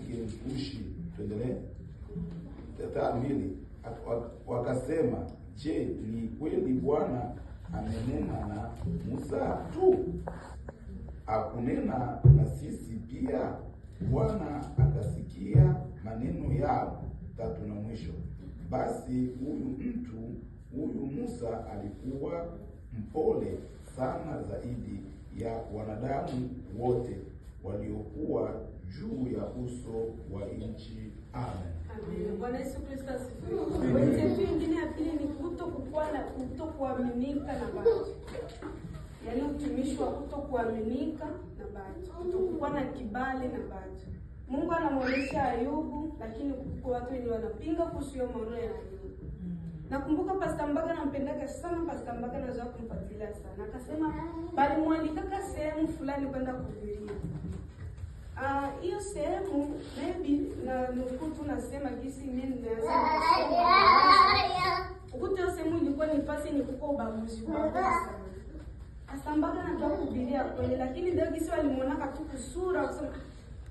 mwanamke Mkushi. Tuendelee. 2. Wakasema, je, ni kweli Bwana amenena na Musa tu? Hakunena na sisi pia? Bwana akasikia maneno yao. 3 na mwisho. Basi huyu Musa alikuwa mpole sana zaidi ya wanadamu wote waliokuwa juu ya uso wa nchi. Amen. Amen. Bwana Yesu Kristo asifiwe. Wenzetu wengine ya pili ni kutokuaminika na watu. Yaani utumishi wa kutokuaminika na watu. Kutokuwa na kibali na watu. Mungu anamwonyesha Ayubu, lakini kwa watu wenye wanapinga kuhusu maono ya Ayubu. Nakumbuka Pastor Mbaga nampendaga sana, Pastor Mbaga nazoea kumfuatilia sana. Akasema bali mwalikaka sehemu fulani kwenda kuhubiria. Hiyo sehemu maybe na nukutu nasema kisi mimi naanza. Ukuta sehemu ilikuwa ni fasi ni kuko ubaguzi sana. Pastor Mbaga anataka kuhubiria kweli, lakini ndio kisi walimuona katuku sura kusema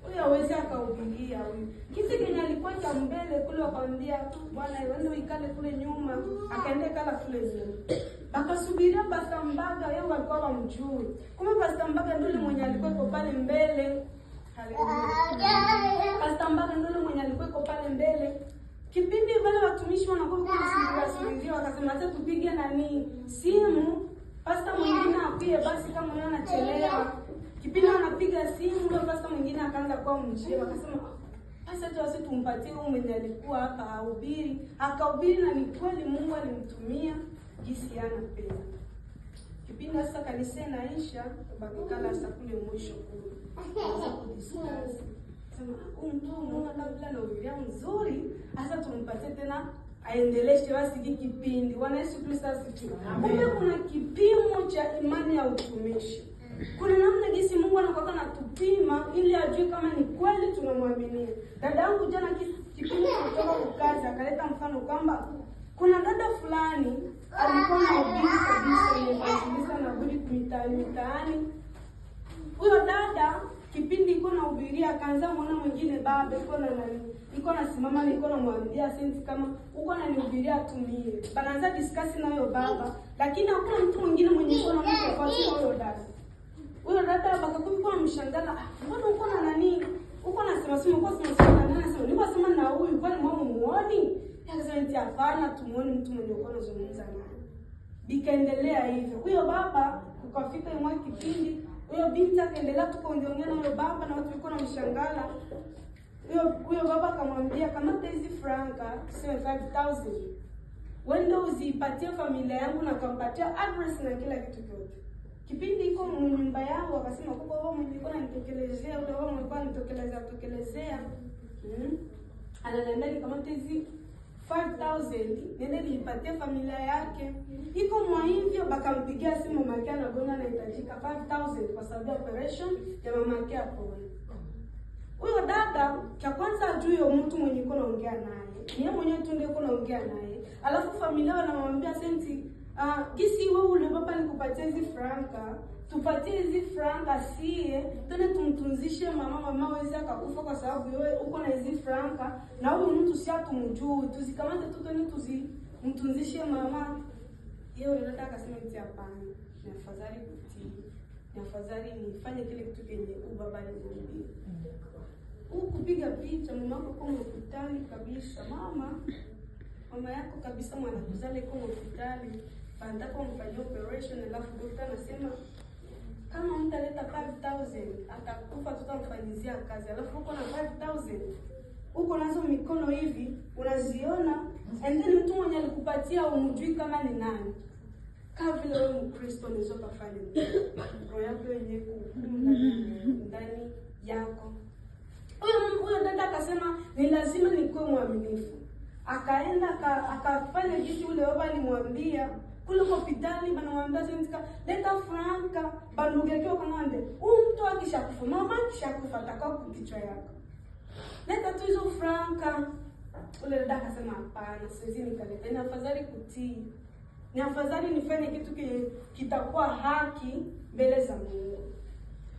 huyu hawezi akahubiria huyu. Kisi kenye alikuwa cha mbele kule wakamwambia bwana wewe uikale kule nyuma, akaenda kala kule nyuma. Akasubiria Pastor Mbaga, yeye walikuwa wamjui. Kumbe Pastor Mbaga ndio mwenye alikuwa pale mbele. Haleluya. Pastor Mbaga ndio mwenye alikuwa pale mbele. Kipindi wale watumishi wanakuwa kusimulia wakasema hata tupige nani simu, pastor mwingine apige basi kama yeye anachelewa. Kipindi anapiga simu ndio pastor mwingine akaanza kwa mjeo akasema sasa tuwase tumpatie huyu mwenye alikuwa hapa ahubiri. Akahubiri na ni kweli Mungu alimtumia jinsi ana pesa. Kipindi sasa kanisa inaisha bakikala sasa kule mwisho kule. Sasa kudiscuss. Sema mtu Mungu kabla na ubiria mzuri, sasa tumpatie tena aendeleshe basi kipindi. Bwana Yesu Kristo asifiwe. Kumbe kuna kipimo cha imani ya utumishi. Kuna namna jinsi Mungu anakuwa anatupima ili ajue kama ni kweli tunamwaminia. Dada yangu jana kipindi kutoka kukaza akaleta mfano kwamba kuna dada fulani alikuwa anahubiri kabisa ile na budi mitaani. Huyo dada kipindi iko na hubiria akaanza muona mwingine baba iko nasimama niko namwambia sense kama uko ananihubiria atumie. Banaanza discuss na huyo baba, lakini hakuna mtu mwingine mwenye iko na mtu kwa huyo dada. Huyo dada bakakuwa mshangala, mbona uko na nani? Uko nasema uko sema na nasema nipo sema na huyu kwani mama muone? Akasema hapana, tumuone mtu mwenye uko anazungumza naye. Bikaendelea hivyo. Huyo baba ukafika mwa kipindi, huyo binti akaendelea tukaongea na huyo baba na watu walikuwa wanamshangala. Huyo baba akamwambia kama hizi franka 75,000 wende uzipatie familia yangu na kampatia address na kila kitu chote. Kipindi iko nyumba yangu akasema kwa wao mwenye iko ananitokelezea ule wao mwenye ananitokelezea. Ananiambia kama hizi 5,000 nende nipatie familia yake. Iko mwa hivyo bakampigia simu mama yake anagonga anahitajika 5,000 kwa sababu ya operation ya mama yake hapo. Huyo dada cha kwanza ajue mtu mwenye yuko naongea naye. Yeye mwenyewe tu ndio yuko naongea naye. Alafu familia wanamwambia senti kisi wewe ule baba nikupatie hizi franka, tupatie hizi franka sie, tena tumtunzishe mama waweze akakufa kwa sababu wewe uko na hizi franka na huyu mtu si atumjui, tuzikamate tu tena mtunzishe mama. Yeye anataka akasema eti hapana. Ni afadhali kutii. Ni afadhali nifanye kile kitu kenye baba aliniambia. Kupiga picha mama yako kwa hospitali kabisa, mama yako kabisa mwanakuzale kwa hospitali, anataka kumfanyia operation alafu daktari anasema kama mtaleta 5,000 atakufa, tutamfanyizia kazi. Alafu uko na 5,000 uko nazo mikono hivi unaziona, and then mtu mwenye alikupatia umjui kama ni nani. Kama vile wewe Mkristo unaweza kufanya roho yako yenyewe ndani yako. Huyo dada akasema ni lazima nikuwe mwaminifu. Akaenda akafanya jinsi ule baba alimwambia. Kule hospitali banamwambia sasa leta franka, bandugekeo kanambe. Mtu akishakufa, mama akishakufa atakao kichwa yako. Leta tu hizo franka. Ule dada akasema hapana, siwezi nikaleta. Ni afadhali kutii. Ni afadhali nifanye kitu kitakuwa haki mbele za Mungu.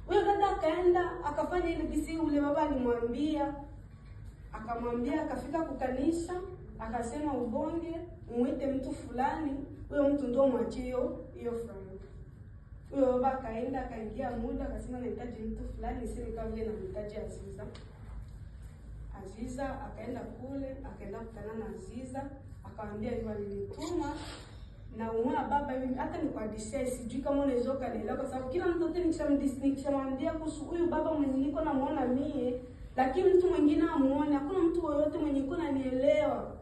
Huyo dada akaenda akafanya ile bisi ule baba alimwambia, Akamwambia, akafika kukanisa, akasema ubonge muite mtu fulani, huyo mtu ndio mwachie hiyo franga. Huyo baba akaenda, akaingia muda, akasema nahitaji mtu fulani, sisi kama vile namhitaji Aziza. Akaenda kule, akaenda kukutana na Aziza, akamwambia yeye alinituma na umeona baba hivi, hata ni kwa DCI sijui kama unaweza kanielewa, kwa sababu kila mtu nikishamwambia kuhusu huyu baba mwenye niko namuona mie, lakini mtu mwingine amuone, hakuna mtu yoyote mwenye niko nanielewa.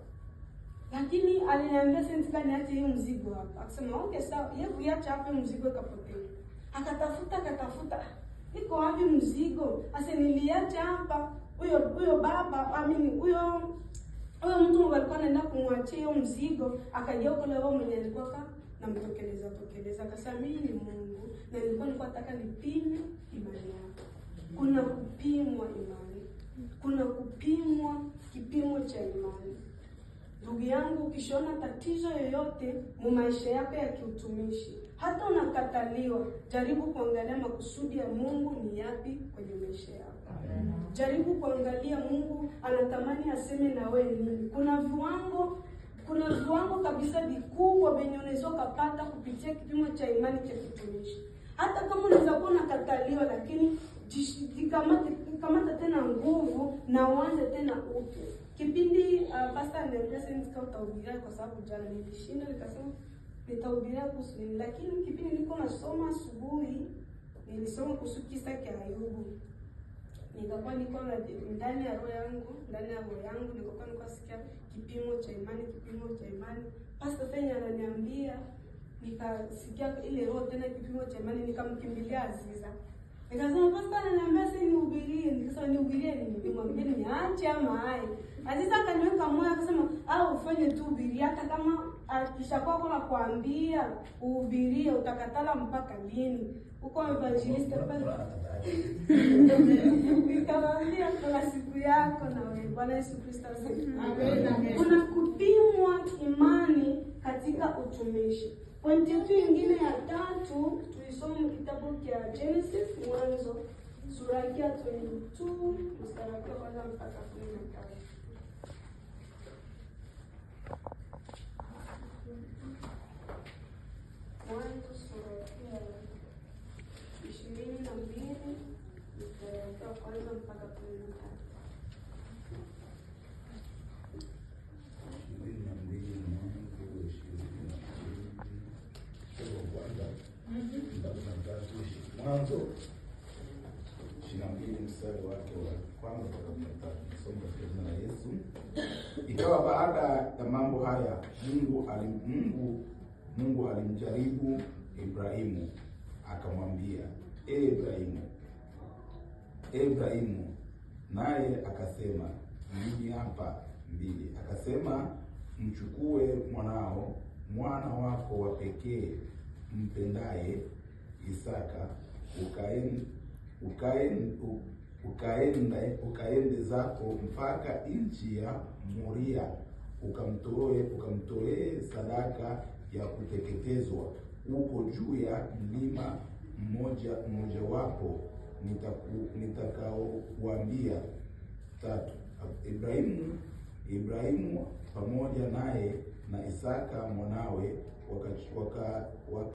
Lakini aliniambia sasa niache hiyo mzigo hapa. Akasema okay sawa, yeye kuacha hapo mzigo ikapotea. Akatafuta. Iko wapi mzigo? Asa niliacha hapa. Huyo baba, huyo mtu alikuwa anaenda kumwachia hiyo mzigo, akaja kule wao mwenye alikuwa namtokeleza. Akasema mimi ni Mungu na nilikuwa nataka nipime imani yako. Kuna kupimwa imani. Kuna kupimwa kipimo cha imani. Ndugu yangu, ukishona tatizo yoyote mu maisha yako ya kiutumishi, hata unakataliwa, jaribu kuangalia makusudi ya Mungu ni yapi kwenye maisha yako. Jaribu kuangalia Mungu anatamani aseme na wewe nini. Kuna viwango kabisa vikubwa venye unaweza kupata kupitia kipimo cha imani cha kiutumishi. Hata kama unaweza kuwa unakataliwa, lakini jikamata tena nguvu na uanze tena upya. Kipindi pastor ananiambia sasa nitahubiria, kwa sababu jana nilishinda nikasema nitahubiria kuhusu nini, lakini kipindi niko nasoma asubuhi nilisoma kuhusu kisa cha Ayubu. Nikakuwa niko ndani ya roho yangu nikakuwa nikasikia kipimo cha imani. Pastor Fenya ananiambia, nikasikia ile roho tena kipimo cha imani, nikamkimbilia Aziza. Nikasema pastor ananiambia sasa nihubirie, nikasema nihubirie nini? Nimwambie niache ama hai. Aziza akaniweka moyo akasema ufanye tu hubiria, hata kama akishakuwa kuna kuambia uhubirie utakatala mpaka lini? Uko evangelist pale. Nikamwambia kuna siku yako na wewe. Bwana Yesu Kristo asifiwe. Amen. Kuna kupimwa imani katika utumishi. Pointi yetu nyingine ya 3 tulisoma kitabu cha Genesis, Mwanzo sura ya 22 mstari wa 1 mpaka 15. Mwanzo sura ya 22 mstari wa 1 mpaka 15. Mwanzo 22 mstari wake wa kwanza mpaka 13. Somo la jina la Yesu. Ikawa baada ya mambo haya, Mungu alimjaribu Ibrahimu, akamwambia, Ibrahimu, naye akasema, mimi hapa. 2. Akasema, mchukue mwana wako wa pekee mpendaye Isaka, ukaende zako mpaka nchi ya Moria, ukamtoe sadaka ya kuteketezwa huko juu ya mlima mmoja wapo nitakaokuambia. 3. Ibrahimu pamoja naye na Isaka mwanawe